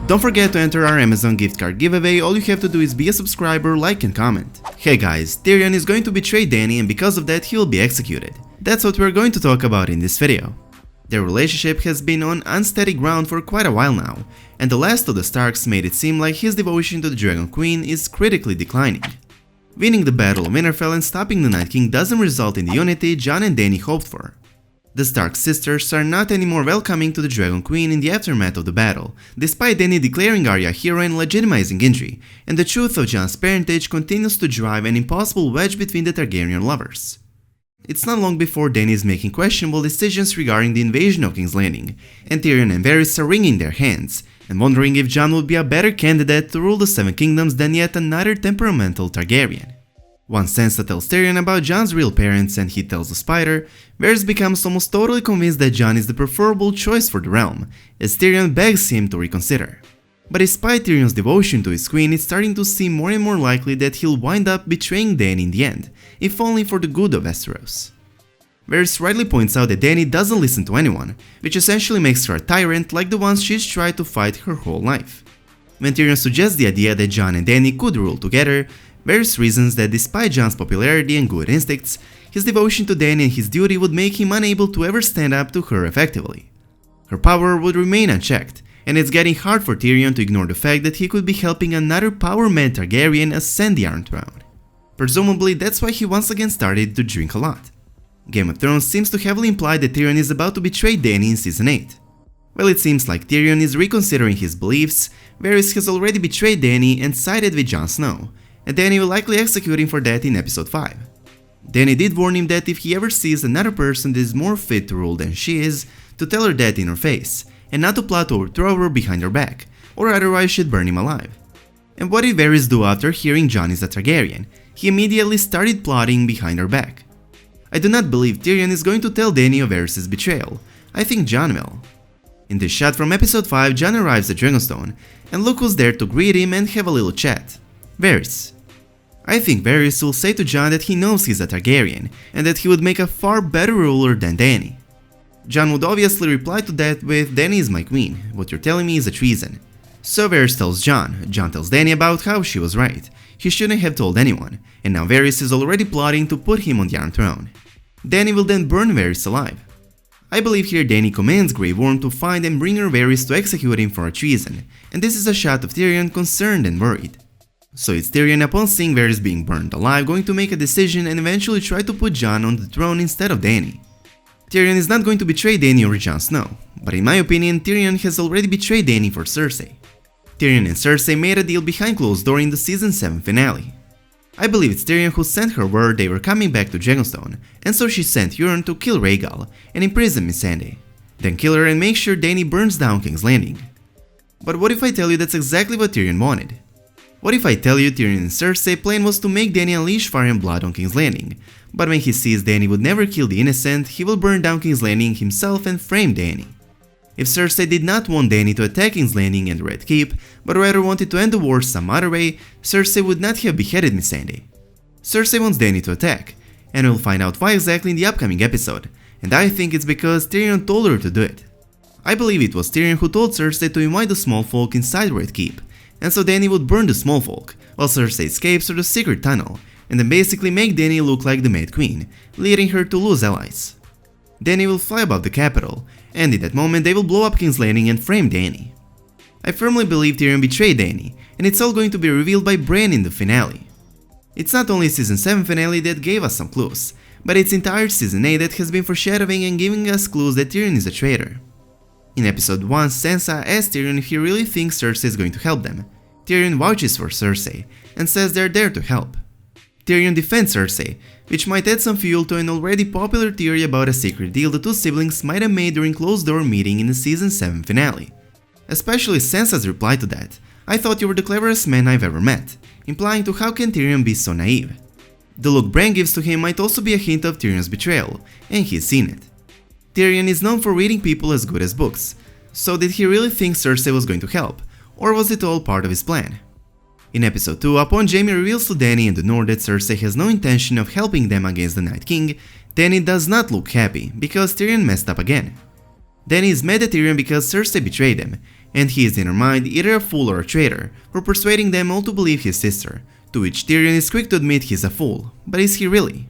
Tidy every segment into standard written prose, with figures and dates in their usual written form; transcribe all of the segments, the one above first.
Don't forget to enter our Amazon gift card giveaway. All you have to do is be a subscriber, like and comment. Hey guys, Tyrion is going to betray Dany and because of that he will be executed. That's what we're going to talk about in this video. Their relationship has been on unsteady ground for quite a while now, and the last of the Starks made it seem like his devotion to the Dragon Queen is critically declining. Winning the Battle of Winterfell and stopping the Night King doesn't result in the unity Jon and Dany hoped for. The Stark sisters are not anymore welcoming to the Dragon Queen in the aftermath of the battle, despite Dany declaring Arya a hero and legitimizing Gendry, and the truth of Jon's parentage continues to drive an impossible wedge between the Targaryen lovers. It's not long before Dany is making questionable decisions regarding the invasion of King's Landing, and Tyrion and Varys are wringing their hands, and wondering if Jon would be a better candidate to rule the Seven Kingdoms than yet another temperamental Targaryen. Once Sansa tells Tyrion about Jon's real parents and he tells the Spider, Varys becomes almost totally convinced that Jon is the preferable choice for the realm, as Tyrion begs him to reconsider. But despite Tyrion's devotion to his queen, it's starting to seem more and more likely that he'll wind up betraying Dany in the end, if only for the good of Westeros. Varys rightly points out that Dany doesn't listen to anyone, which essentially makes her a tyrant like the ones she's tried to fight her whole life. When Tyrion suggests the idea that Jon and Dany could rule together, Varys reasons that despite Jon's popularity and good instincts, his devotion to Dany and his duty would make him unable to ever stand up to her effectively. Her power would remain unchecked, and it's getting hard for Tyrion to ignore the fact that he could be helping another power-mad Targaryen ascend the Iron Throne. Presumably that's why he once again started to drink a lot. Game of Thrones seems to heavily imply that Tyrion is about to betray Dany in Season 8. Well, it seems like Tyrion is reconsidering his beliefs. Varys has already betrayed Dany and sided with Jon Snow, and Dany will likely execute him for that in episode 5. Dany did warn him that if he ever sees another person that is more fit to rule than she is, to tell her that in her face, and not to plot to overthrow her behind her back, or otherwise she'd burn him alive. And what did Varys do after hearing Jon is a Targaryen? He immediately started plotting behind her back. I do not believe Tyrion is going to tell Dany of Varys' betrayal. I think Jon will. In this shot from episode 5, Jon arrives at Dragonstone, and look who's there to greet him and have a little chat. Varys. I think Varys will say to Jon that he knows he's a Targaryen, and that he would make a far better ruler than Dany. Jon would obviously reply to that with, "Dany is my queen, what you're telling me is a treason." So Varys tells Jon tells Dany about how she was right, he shouldn't have told anyone, and now Varys is already plotting to put him on the Iron Throne. Dany will then burn Varys alive. I believe here Dany commands Grey Worm to find and bring her Varys to execute him for a treason, and this is a shot of Tyrion concerned and worried. So it's Tyrion, upon seeing Varys being burned alive, going to make a decision and eventually try to put Jon on the throne instead of Dany. Tyrion is not going to betray Dany or Jon Snow, but in my opinion Tyrion has already betrayed Dany for Cersei. Tyrion and Cersei made a deal behind closed doors in the season 7 finale. I believe it's Tyrion who sent her word they were coming back to Dragonstone, and so she sent Euron to kill Rhaegal and imprison Missandei, then kill her and make sure Dany burns down King's Landing. But what if I tell you that's exactly what Tyrion wanted? What if I tell you Tyrion and Cersei' plan was to make Dany unleash fire and blood on King's Landing, but when he sees Dany would never kill the innocent, he will burn down King's Landing himself and frame Dany. If Cersei did not want Dany to attack King's Landing and the Red Keep, but rather wanted to end the war some other way, Cersei would not have beheaded Missandei. Cersei wants Dany to attack, and we'll find out why exactly in the upcoming episode, and I think it's because Tyrion told her to do it. I believe it was Tyrion who told Cersei to invite the small folk inside Red Keep, and so Dany would burn the small folk, while Cersei escapes through the secret tunnel, and then basically make Dany look like the Mad Queen, leading her to lose allies. Dany will fly above the capital, and in that moment they will blow up King's Landing and frame Dany. I firmly believe Tyrion betrayed Dany, and it's all going to be revealed by Bran in the finale. It's not only season 7 finale that gave us some clues, but it's entire season 8 that has been foreshadowing and giving us clues that Tyrion is a traitor. In episode 1, Sansa asks Tyrion if he really thinks Cersei is going to help them. Tyrion vouches for Cersei, and says they're there to help. Tyrion defends Cersei, which might add some fuel to an already popular theory about a secret deal the two siblings might have made during closed-door meeting in the season 7 finale. Especially Sansa's reply to that, "I thought you were the cleverest man I've ever met," implying to how can Tyrion be so naive. The look Bran gives to him might also be a hint of Tyrion's betrayal, and he's seen it. Tyrion is known for reading people as good as books, so did he really think Cersei was going to help, or was it all part of his plan? In episode 2, upon Jaime reveals to Dany and the North that Cersei has no intention of helping them against the Night King, Dany does not look happy, because Tyrion messed up again. Dany is mad at Tyrion because Cersei betrayed him, and he is in her mind either a fool or a traitor for persuading them all to believe his sister, to which Tyrion is quick to admit he's a fool, but is he really?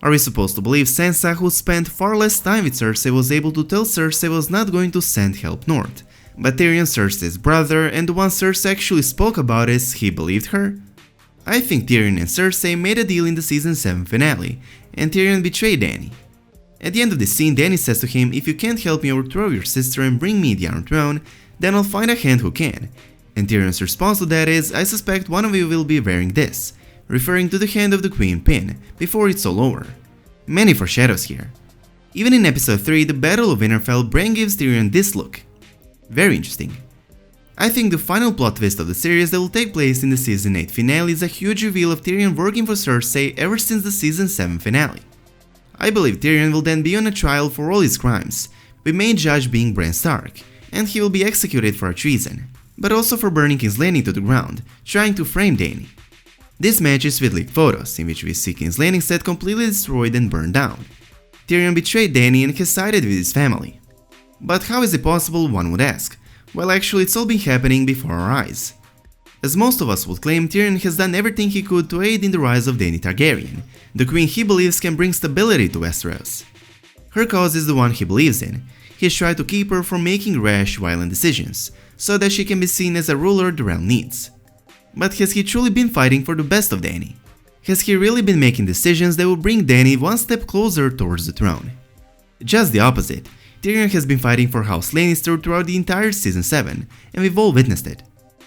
Are we supposed to believe Sansa, who spent far less time with Cersei, was able to tell Cersei was not going to send help north, but Tyrion, Cersei's brother, and the one Cersei actually spoke about is, he believed her? I think Tyrion and Cersei made a deal in the season 7 finale, and Tyrion betrayed Dany. At the end of the scene, Dany says to him, "If you can't help me overthrow your sister and bring me the Iron Throne, then I'll find a hand who can." And Tyrion's response to that is, "I suspect one of you will be wearing this," referring to the hand of the Queen pin, before it's all over. Many foreshadows here. Even in episode 3, the Battle of Winterfell, Bran gives Tyrion this look. Very interesting. I think the final plot twist of the series that will take place in the season 8 finale is a huge reveal of Tyrion working for Cersei ever since the season 7 finale. I believe Tyrion will then be on a trial for all his crimes, with main judge being Bran Stark, and he will be executed for a treason, but also for burning King's Landing to the ground, trying to frame Dany. This matches with leaked photos, in which we see King's Landing set completely destroyed and burned down. Tyrion betrayed Dany and has sided with his family. But how is it possible, one would ask? Well, actually it's all been happening before our eyes. As most of us would claim, Tyrion has done everything he could to aid in the rise of Daenerys Targaryen, the queen he believes can bring stability to Westeros. Her cause is the one he believes in. He has tried to keep her from making rash, violent decisions, so that she can be seen as a ruler the realm needs. But has he truly been fighting for the best of Dany? Has he really been making decisions that will bring Dany one step closer towards the throne? Just the opposite. Tyrion has been fighting for House Lannister throughout the entire season 7, and we've all witnessed it.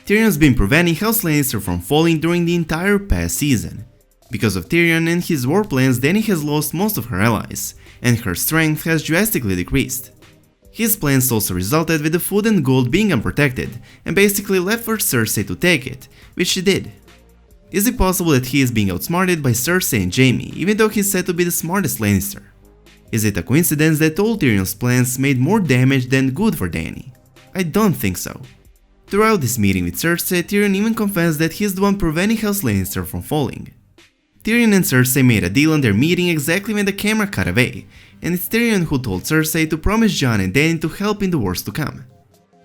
Tyrion's been preventing House Lannister from falling during the entire past season. Because of Tyrion and his war plans, Dany has lost most of her allies, and her strength has drastically decreased. His plans also resulted with the food and gold being unprotected, and basically left for Cersei to take it, which she did. Is it possible that he is being outsmarted by Cersei and Jaime, even though he's said to be the smartest Lannister? Is it a coincidence that all Tyrion's plans made more damage than good for Dany? I don't think so. Throughout this meeting with Cersei, Tyrion even confessed that he's the one preventing House Lannister from falling. Tyrion and Cersei made a deal on their meeting exactly when the camera cut away, and it's Tyrion who told Cersei to promise Jon and Dany to help in the wars to come.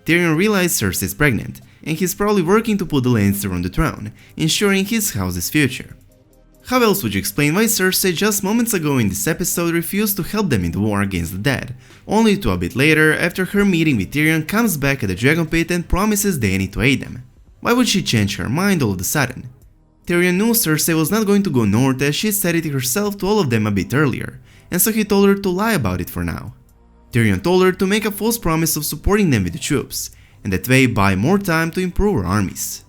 Tyrion realized Cersei is pregnant, and he's probably working to put the Lannister on the throne, ensuring his house's future. How else would you explain why Cersei just moments ago in this episode refused to help them in the war against the dead, only to a bit later, after her meeting with Tyrion, comes back at the Dragon Pit and promises Dany to aid them? Why would she change her mind all of a sudden? Tyrion knew Cersei was not going to go north, as she said it herself to all of them a bit earlier, and so he told her to lie about it for now. Tyrion told her to make a false promise of supporting them with the troops, and that way buy more time to improve her armies.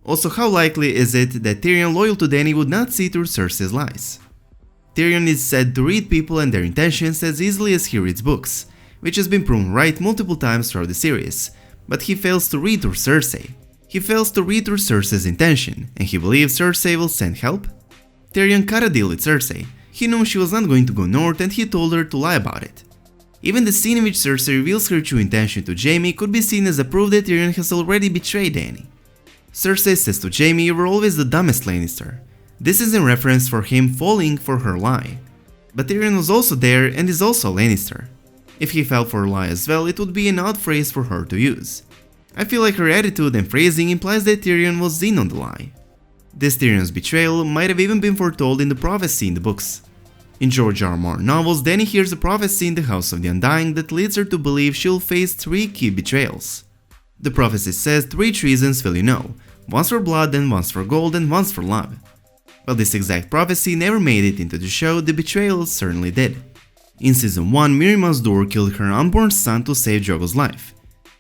Also, how likely is it that Tyrion, loyal to Dany, would not see through Cerseis lies? Tyrion is said to read people and their intentions as easily as he reads books, which has been proven right multiple times throughout the series, but he fails to read through Cersei. He fails to read through Cersei's intention, and he believes Cersei will send help? Tyrion cut a deal with Cersei. He knew she was not going to go north, and he told her to lie about it. Even the scene in which Cersei reveals her true intention to Jaime could be seen as a proof that Tyrion has already betrayed Dany. Cersei says to Jaime, "You were always the dumbest Lannister." This is in reference for him falling for her lie. But Tyrion was also there and is also a Lannister. If he fell for her lie as well, it would be an odd phrase for her to use. I feel like her attitude and phrasing implies that Tyrion was in on the lie. This Tyrion's betrayal might have even been foretold in the prophecy in the books. In George R. R. Martin novels, Dany hears a prophecy in the House of the Undying that leads her to believe she'll face 3 key betrayals. The prophecy says 3 treasons will you know, once for blood, then once for gold, and once for love. While this exact prophecy never made it into the show, the betrayals certainly did. In season 1, Mirri Maz Duur killed her unborn son to save Drogo's life.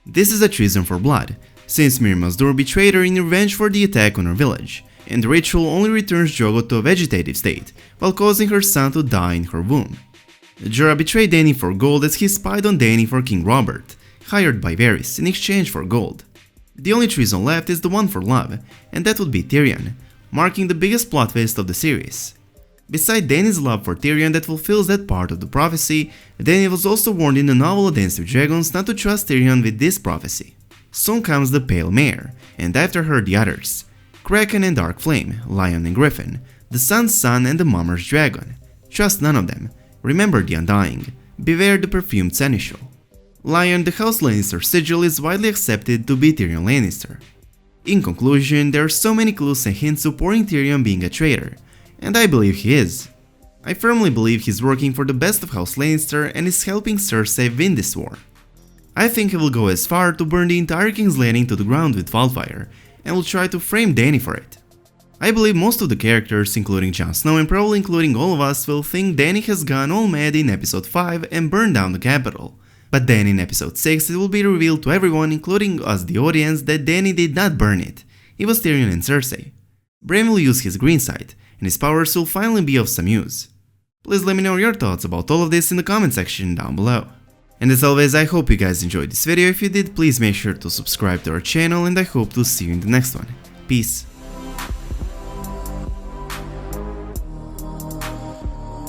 This is a treason for blood, since Mirri Maz Duur betrayed her in revenge for the attack on her village, and the ritual only returns Drogo to a vegetative state, while causing her son to die in her womb. Jorah betrayed Dany for gold as he spied on Dany for King Robert, hired by Varys in exchange for gold. The only treason left is the one for love, and that would be Tyrion, marking the biggest plot twist of the series. Beside Dany's love for Tyrion that fulfills that part of the prophecy, Dany was also warned in the novel A Dance with Dragons not to trust Tyrion with this prophecy. Soon comes the Pale Mare, and after her the others: Kraken and Dark Flame, Lion and Griffin, the Sun's Son and the Mummer's Dragon. Trust none of them. Remember the Undying. Beware the perfumed seneschal. Lion, the House Lannister sigil is widely accepted to be Tyrion Lannister. In conclusion, there are so many clues and hints supporting Tyrion being a traitor, and I believe he is. I firmly believe he's working for the best of House Lannister and is helping Cersei win this war. I think he will go as far to burn the entire King's Landing to the ground with wildfire, and will try to frame Dany for it. I believe most of the characters, including Jon Snow and probably including all of us, will think Dany has gone all mad in episode 5 and burned down the capital. But then in episode 6 it will be revealed to everyone, including us the audience, that Dany did not burn it. It was Tyrion and Cersei. Bran will use his green side, and his powers will finally be of some use. Please let me know your thoughts about all of this in the comment section down below. And as always, I hope you guys enjoyed this video. If you did, please make sure to subscribe to our channel, and I hope to see you in the next one. Peace.